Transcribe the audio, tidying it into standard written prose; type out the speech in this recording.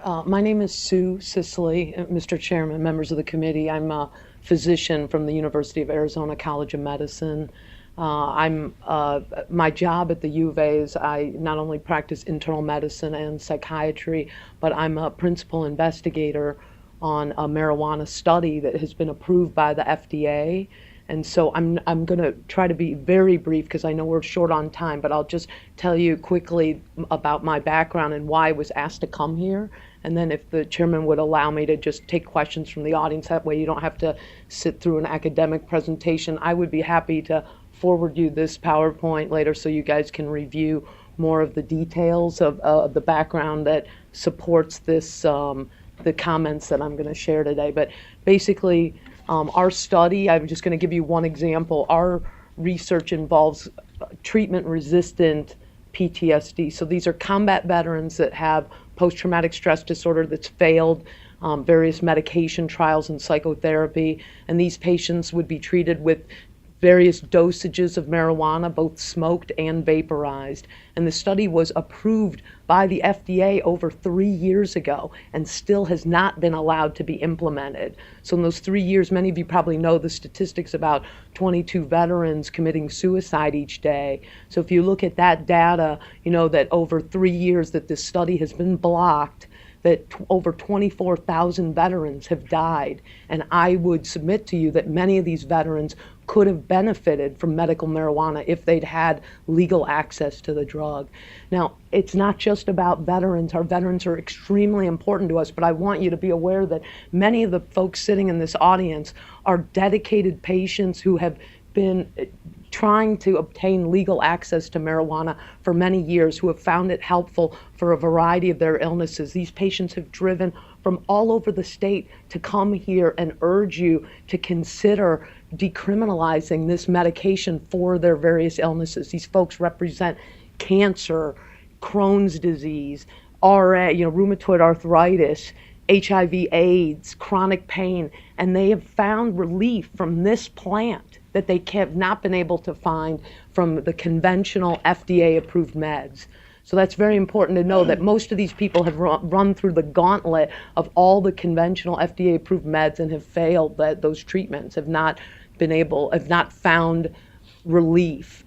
My name is Sue Sisley, Mr. Chairman, members of the committee. I'm a physician from the University of Arizona College of Medicine. My job at the U of A is I not only practice internal medicine and psychiatry, but I'm a principal investigator on a marijuana study that has been approved by the FDA. And so I'm going to try to be very brief because I know we're short on time, but I'll just tell you quickly about my background and why I was asked to come here. And then if the chairman would allow me to just take questions from the audience, that way you don't have to sit through an academic presentation. I would be happy to forward you this PowerPoint later so you guys can review more of the details of the background that supports this, the comments that I'm going to share today. But basically, our study, I'm just going to give you one example. Our research involves treatment-resistant PTSD. So these are combat veterans that have post-traumatic stress disorder that's failed various medication trials and psychotherapy. And these patients would be treated with various dosages of marijuana, both smoked and vaporized. And the study was approved by the FDA over 3 years ago and still has not been allowed to be implemented. So in those 3 years, many of you probably know the statistics about 22 veterans committing suicide each day. So if you look at that data, you know that over 3 years that this study has been blocked, that over 24,000 veterans have died. And I would submit to you that many of these veterans could have benefited from medical marijuana if they'd had legal access to the drug. Now, it's not just about veterans. Our veterans are extremely important to us, but I want you to be aware that many of the folks sitting in this audience are dedicated patients who have been trying to obtain legal access to marijuana for many years, who have found it helpful for a variety of their illnesses. These patients have driven from all over the state to come here and urge you to consider decriminalizing this medication for their various illnesses. These folks represent cancer, Crohn's disease, RA, rheumatoid arthritis, HIV/AIDS, chronic pain, and they have found relief from this plant that they have not been able to find from the conventional FDA-approved meds. So that's very important to know that most of these people have run through the gauntlet of all the conventional FDA-approved meds and have failed. That those treatments have not found relief.